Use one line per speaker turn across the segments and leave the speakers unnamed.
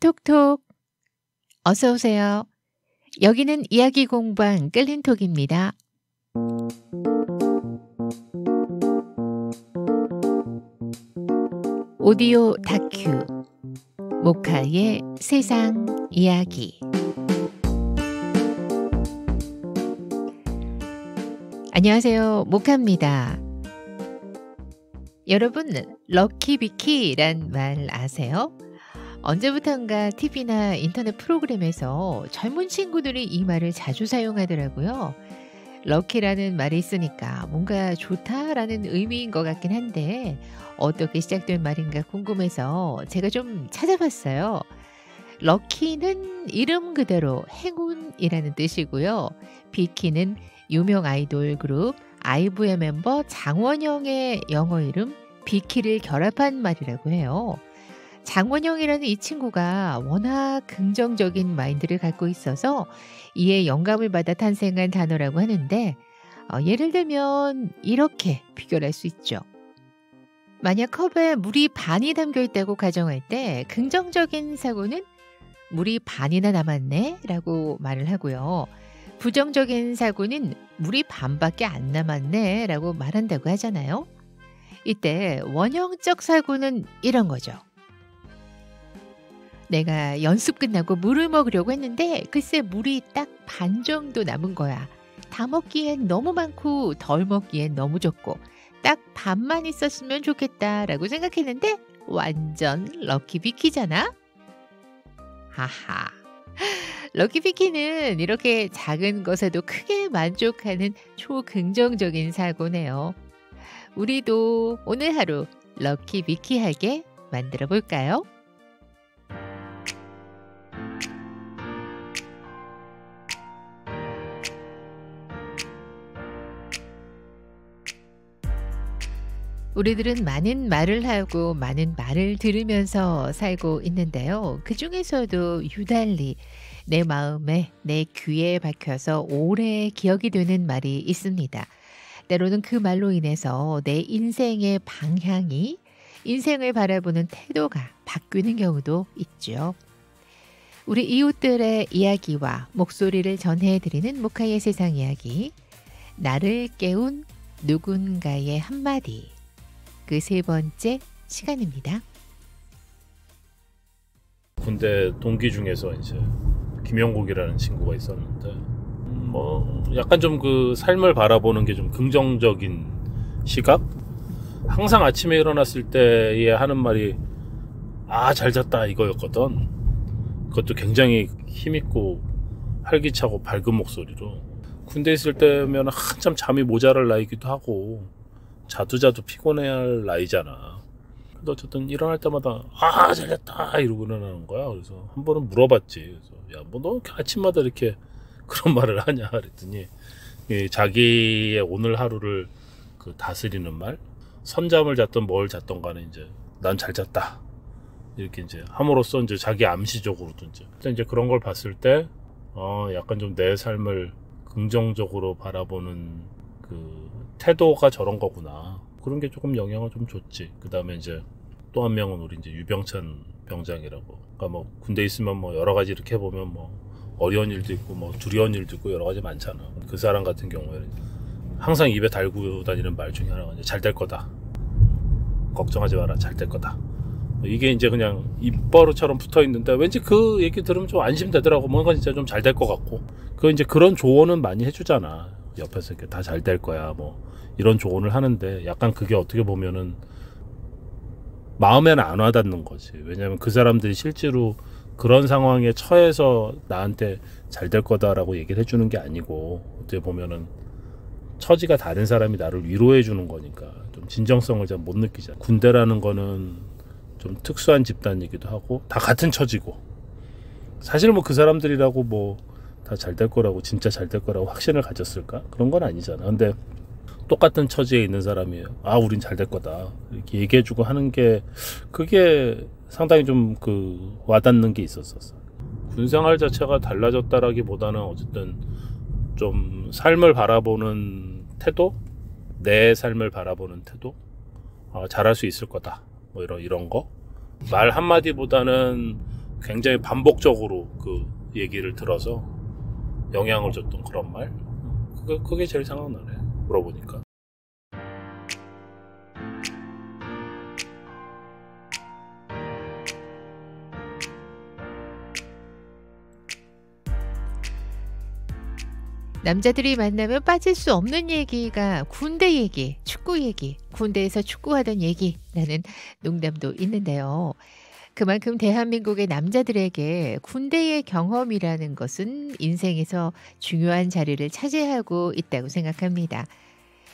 톡톡 어서 오세요. 여기는 이야기 공방 끌린톡입니다. 오디오 다큐 모카의 세상 이야기. 안녕하세요, 모카입니다. 여러분, 럭키비키란 말 아세요? 언제부턴가 TV나 인터넷 프로그램에서 젊은 친구들이 이 말을 자주 사용하더라고요. 럭키라는 말이 있으니까 뭔가 좋다라는 의미인 것 같긴 한데 어떻게 시작된 말인가 궁금해서 제가 좀 찾아봤어요. 럭키는 이름 그대로 행운이라는 뜻이고요. 비키는 유명 아이돌 그룹 아이브의 멤버 장원영의 영어 이름 비키를 결합한 말이라고 해요. 장원영이라는 이 친구가 워낙 긍정적인 마인드를 갖고 있어서 이에 영감을 받아 탄생한 단어라고 하는데 예를 들면 이렇게 비교할 수 있죠. 만약 컵에 물이 반이 담겨 있다고 가정할 때 긍정적인 사고는 물이 반이나 남았네 라고 말을 하고요. 부정적인 사고는 물이 반밖에 안 남았네 라고 말한다고 하잖아요. 이때 원형적 사고는 이런 거죠. 내가 연습 끝나고 물을 먹으려고 했는데 글쎄 물이 딱 반 정도 남은 거야. 다 먹기엔 너무 많고 덜 먹기엔 너무 적고 딱 반만 있었으면 좋겠다라고 생각했는데 완전 럭키비키잖아. 하하. 럭키비키는 이렇게 작은 것에도 크게 만족하는 초긍정적인 사고네요. 우리도 오늘 하루 럭키비키하게 만들어 볼까요? 우리들은 많은 말을 하고 많은 말을 들으면서 살고 있는데요. 그 중에서도 유달리 내 마음에 내 귀에 박혀서 오래 기억이 되는 말이 있습니다. 때로는 그 말로 인해서 내 인생의 방향이, 인생을 바라보는 태도가 바뀌는 경우도 있죠. 우리 이웃들의 이야기와 목소리를 전해드리는 모카의 세상 이야기. 나를 깨운 누군가의 한마디. 그 세 번째 시간입니다.
군대 동기 중에서 이제 김영국이라는 친구가 있었는데 뭐 약간 좀 그 삶을 바라보는 게 좀 긍정적인 시각? 항상 아침에 일어났을 때에 하는 말이 잘 잤다 이거였거든. 그것도 굉장히 힘있고 활기차고 밝은 목소리로. 군대 있을 때면 한참 잠이 모자랄 나이기도 하고 자도 피곤해야 할 나이잖아. 근데 어쨌든 일어날 때마다 잘 잤다 이러고 일어나는 거야. 그래서 한 번은 물어봤지. 그래서 야, 뭐 너 아침마다 이렇게 그런 말을 하냐 그랬더니 자기의 오늘 하루를 그 다스리는 말, 선잠을 잤던 뭘 잤던 간에 이제 난 잘 잤다 이렇게 이제 함으로써 이제 자기 암시적으로도 이제 그런 걸 봤을 때 약간 좀 내 삶을 긍정적으로 바라보는 그 태도가 저런 거구나. 그런 게 조금 영향을 좀 줬지. 그 다음에 이제 또 한 명은 우리 이제 유병찬 병장이라고. 그러니까 뭐 군대 있으면 뭐 여러 가지 이렇게 보면 뭐 어려운 일도 있고 뭐 두려운 일도 있고 여러 가지 많잖아. 그 사람 같은 경우에는 항상 입에 달고 다니는 말 중에 하나가 잘 될 거다. 걱정하지 마라. 잘 될 거다. 이게 이제 그냥 입버릇처럼 붙어 있는데 왠지 그 얘기 들으면 좀 안심되더라고. 뭔가 진짜 좀 잘 될 것 같고. 그 이제 그런 조언은 많이 해주잖아. 옆에서 이렇게 다 잘 될 거야. 뭐 이런 조언을 하는데 약간 그게 어떻게 보면은 마음에는 안 와닿는 거지. 왜냐면 그 사람들이 실제로 그런 상황에 처해서 나한테 잘 될 거다라고 얘기를 해주는 게 아니고 어떻게 보면은 처지가 다른 사람이 나를 위로해 주는 거니까 좀 진정성을 잘 못 느끼잖아. 군대라는 거는 좀 특수한 집단이기도 하고 다 같은 처지고 사실 뭐 그 사람들이라고 뭐 다 잘 될 거라고 진짜 잘 될 거라고 확신을 가졌을까? 그런 건 아니잖아. 근데 똑같은 처지에 있는 사람이 우린 잘 될 거다 이렇게 얘기해주고 하는 게 그게 상당히 좀 그 와닿는 게 있었었어. 군생활 자체가 달라졌다라기보다는 어쨌든 좀 삶을 바라보는 태도, 내 삶을 바라보는 태도, 잘할 수 있을 거다 뭐 이런 거 말 한마디보다는 굉장히 반복적으로 그 얘기를 들어서 영향을 줬던 그런 말. 그게 제일 생각나네. 물어보니까.
남자들이 만나면 빠질 수 없는 얘기가 군대 얘기, 축구 얘기, 군대에서 축구하던 얘기라는 농담도 있는데요. 그만큼 대한민국의 남자들에게 군대의 경험이라는 것은 인생에서 중요한 자리를 차지하고 있다고 생각합니다.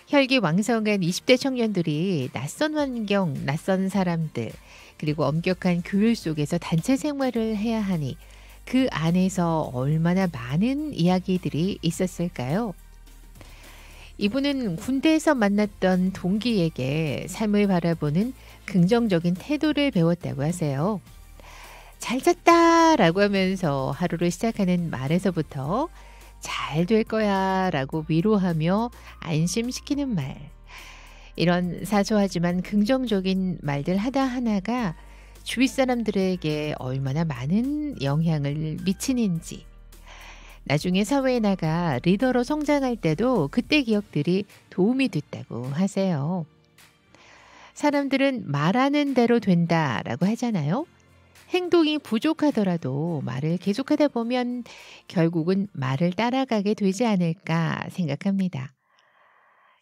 혈기왕성한 20대 청년들이 낯선 환경, 낯선 사람들, 그리고 엄격한 규율 속에서 단체 생활을 해야 하니 그 안에서 얼마나 많은 이야기들이 있었을까요? 이분은 군대에서 만났던 동기에게 삶을 바라보는 긍정적인 태도를 배웠다고 하세요. 잘 잤다 라고 하면서 하루를 시작하는 말에서부터 잘 될 거야 라고 위로하며 안심시키는 말. 이런 사소하지만 긍정적인 말들 하나하나가 주위 사람들에게 얼마나 많은 영향을 미치는지, 나중에 사회에 나가 리더로 성장할 때도 그때 기억들이 도움이 됐다고 하세요. 사람들은 말하는 대로 된다라고 하잖아요. 행동이 부족하더라도 말을 계속하다 보면 결국은 말을 따라가게 되지 않을까 생각합니다.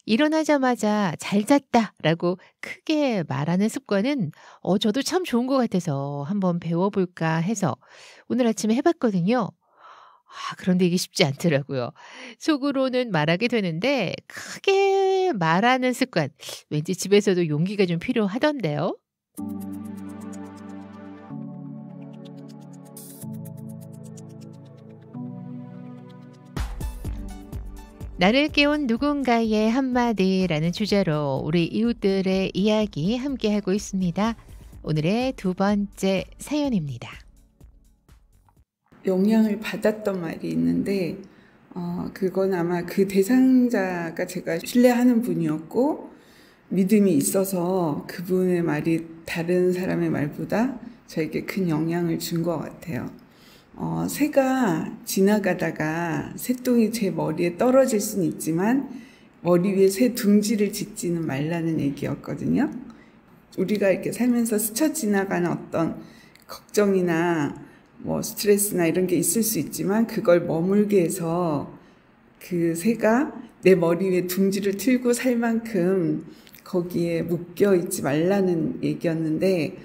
일어나자마자 잘 잤다라고 크게 말하는 습관은 저도 참 좋은 것 같아서 한번 배워볼까 해서 오늘 아침에 해봤거든요. 그런데 이게 쉽지 않더라고요. 속으로는 말하게 되는데 크게 말하는 습관, 왠지 집에서도 용기가 좀 필요하던데요. 나를 깨운 누군가의 한마디라는 주제로 우리 이웃들의 이야기 함께하고 있습니다. 오늘의 두 번째 사연입니다.
영향을 받았던 말이 있는데 그건 아마 그 대상자가 제가 신뢰하는 분이었고 믿음이 있어서 그분의 말이 다른 사람의 말보다 저에게 큰 영향을 준 것 같아요. 새가 지나가다가 새똥이 제 머리에 떨어질 수는 있지만 머리 위에 새 둥지를 짓지는 말라는 얘기였거든요. 우리가 이렇게 살면서 스쳐 지나가는 어떤 걱정이나 스트레스나 이런 게 있을 수 있지만 그걸 머물게 해서 그 새가 내 머리 위에 둥지를 틀고 살 만큼 거기에 묶여 있지 말라는 얘기였는데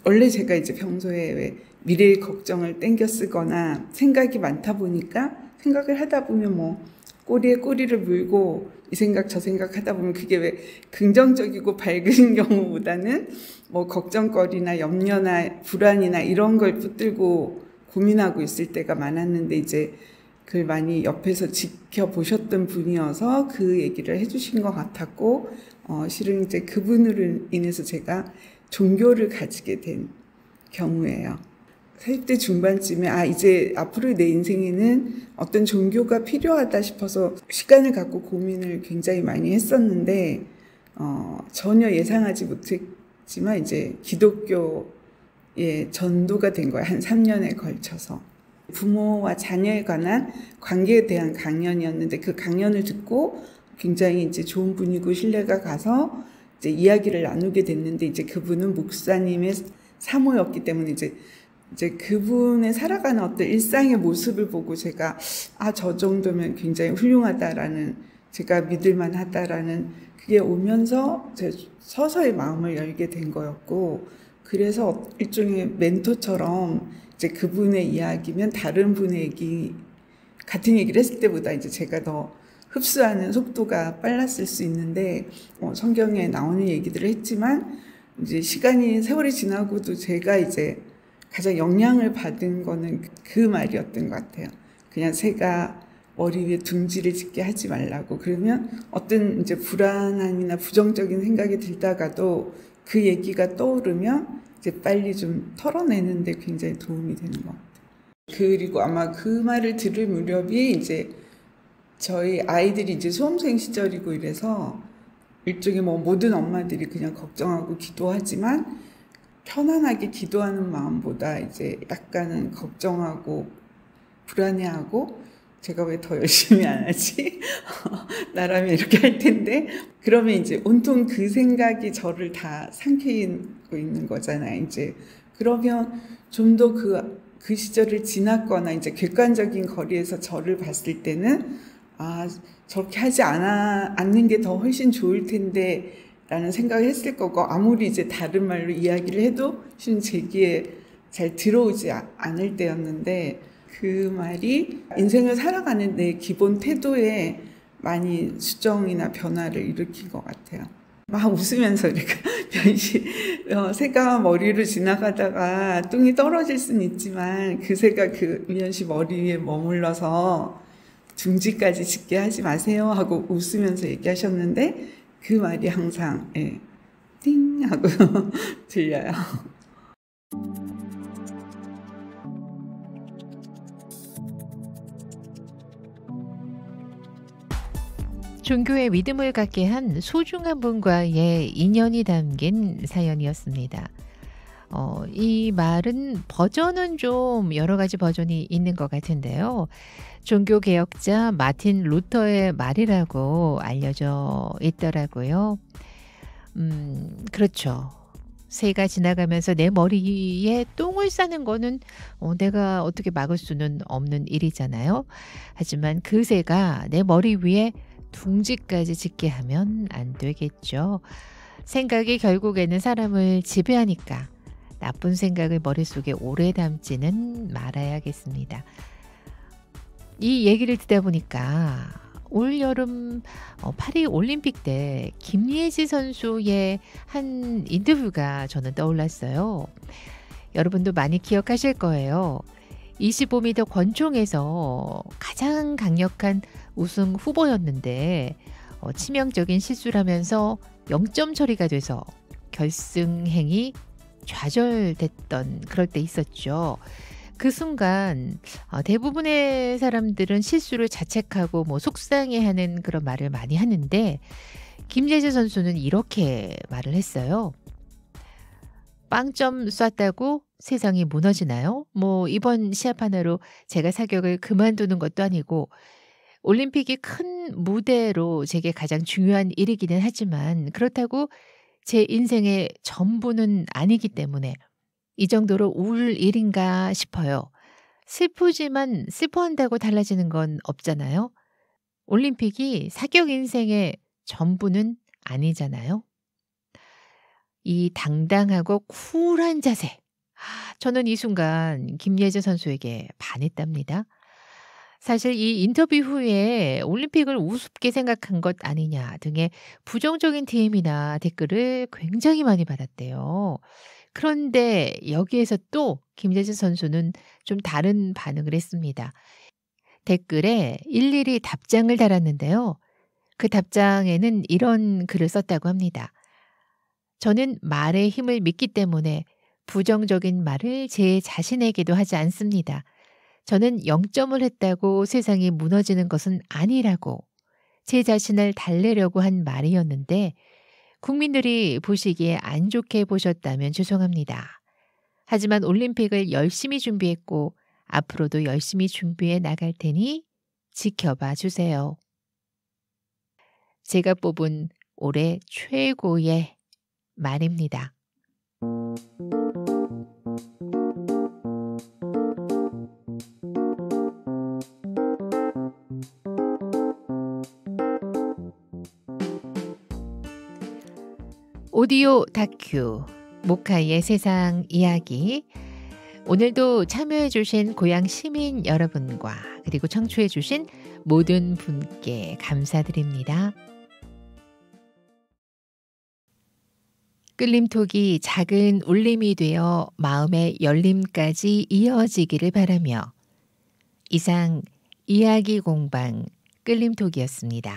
원래 제가 이제 평소에 왜 미래의 걱정을 땡겨 쓰거나 생각이 많다 보니까 생각을 하다 보면 꼬리에 꼬리를 물고 이 생각 저 생각 하다 보면 그게 왜 긍정적이고 밝은 경우보다는 걱정거리나 염려나 불안이나 이런 걸 붙들고 고민하고 있을 때가 많았는데 이제 그걸 많이 옆에서 지켜보셨던 분이어서 그 얘기를 해주신 것 같았고 실은 이제 그분으로 인해서 제가 종교를 가지게 된 경우예요. 40대 중반쯤에 이제 앞으로 내 인생에는 어떤 종교가 필요하다 싶어서 시간을 갖고 고민을 굉장히 많이 했었는데 전혀 예상하지 못했지만 이제 기독교에 전도가 된 거예요. 한 3년에 걸쳐서. 부모와 자녀에 관한 관계에 대한 강연이었는데 그 강연을 듣고 굉장히 이제 좋은 분이고 신뢰가 가서 이제 이야기를 나누게 됐는데 이제 그분은 목사님의 사모였기 때문에 이제 그분의 살아가는 어떤 일상의 모습을 보고 제가 저 정도면 굉장히 훌륭하다라는 제가 믿을만 하다라는 그게 오면서 제 서서히 마음을 열게 된 거였고 그래서 일종의 멘토처럼 이제 그분의 이야기면 다른 분의 얘기 같은 얘기를 했을 때보다 이제 제가 더 흡수하는 속도가 빨랐을 수 있는데 성경에 나오는 얘기들을 했지만 이제 세월이 지나고도 제가 이제 가장 영향을 받은 거는 그 말이었던 것 같아요. 그냥 새가 머리 위에 둥지를 짓게 하지 말라고. 그러면 어떤 이제 불안함이나 부정적인 생각이 들다가도 그 얘기가 떠오르면 이제 빨리 좀 털어내는데 굉장히 도움이 되는 것 같아요. 그리고 아마 그 말을 들을 무렵이 이제 저희 아이들이 이제 수험생 시절이고 이래서 일종의 모든 엄마들이 그냥 걱정하고 기도하지만 편안하게 기도하는 마음보다 이제 약간은 걱정하고 불안해하고 제가 왜 더 열심히 안 하지? 나라면 이렇게 할 텐데. 그러면 이제 온통 그 생각이 저를 다 삼키고 있는 거잖아요. 이제 그러면 좀 더 그 시절을 지났거나 이제 객관적인 거리에서 저를 봤을 때는 저렇게 하지 않는 게 더 훨씬 좋을 텐데 라는 생각을 했을 거고, 아무리 이제 다른 말로 이야기를 해도 실은 제 귀에 잘 들어오지 않을 때였는데, 그 말이 인생을 살아가는 내 기본 태도에 많이 수정이나 변화를 일으킨 것 같아요. 막 웃으면서 이렇게 새가 머리로 지나가다가 똥이 떨어질 수는 있지만 그 새가 그 미연 씨 머리 위에 머물러서 둥지까지 짖게 하지 마세요 하고 웃으면서 얘기하셨는데, 그 말이 항상 띵 하고 들려요.
종교의 믿음을 갖게 한 소중한 분과의 인연이 담긴 사연이었습니다. 이 말은 버전은 좀 여러 가지 버전이 있는 것 같은데요. 종교개혁자 마틴 루터의 말이라고 알려져 있더라고요. 그렇죠. 새가 지나가면서 내 머리에 똥을 싸는 거는 내가 어떻게 막을 수는 없는 일이잖아요. 하지만 그 새가 내 머리 위에 둥지까지 짖게 하면 안 되겠죠. 생각이 결국에는 사람을 지배하니까 나쁜 생각을 머릿속에 오래 담지는 말아야겠습니다. 이 얘기를 듣다 보니까 올여름 파리 올림픽 때 김예지 선수의 한 인터뷰가 저는 떠올랐어요. 여러분도 많이 기억하실 거예요. 25m 권총에서 가장 강력한 우승 후보였는데 치명적인 실수를 하면서 0점 처리가 돼서 결승행이 좌절됐던 그럴 때 있었죠. 그 순간 대부분의 사람들은 실수를 자책하고 속상해하는 그런 말을 많이 하는데, 김예지 선수는 이렇게 말을 했어요. 빵점 쐈다고 세상이 무너지나요? 이번 시합 하나로 제가 사격을 그만두는 것도 아니고, 올림픽이 큰 무대로 제게 가장 중요한 일이기는 하지만 그렇다고 제 인생의 전부는 아니기 때문에 이 정도로 울 일인가 싶어요. 슬프지만 슬퍼한다고 달라지는 건 없잖아요. 올림픽이 사격 인생의 전부는 아니잖아요. 이 당당하고 쿨한 자세. 저는 이 순간 김예지 선수에게 반했답니다. 사실 이 인터뷰 후에 올림픽을 우습게 생각한 것 아니냐 등의 부정적인 DM이나 댓글을 굉장히 많이 받았대요. 그런데 여기에서 또 김예지 선수는 좀 다른 반응을 했습니다. 댓글에 일일이 답장을 달았는데요. 그 답장에는 이런 글을 썼다고 합니다. 저는 말의 힘을 믿기 때문에 부정적인 말을 제 자신에게도 하지 않습니다. 저는 0점을 했다고 세상이 무너지는 것은 아니라고 제 자신을 달래려고 한 말이었는데 국민들이 보시기에 안 좋게 보셨다면 죄송합니다. 하지만 올림픽을 열심히 준비했고 앞으로도 열심히 준비해 나갈 테니 지켜봐 주세요. 제가 뽑은 올해 최고의 말입니다. 오디오 다큐 모카의 세상 이야기, 오늘도 참여해주신 고향 시민 여러분과 그리고 청취해주신 모든 분께 감사드립니다. 끌림톡이 작은 울림이 되어 마음의 열림까지 이어지기를 바라며, 이상 이야기 공방 끌림톡이었습니다.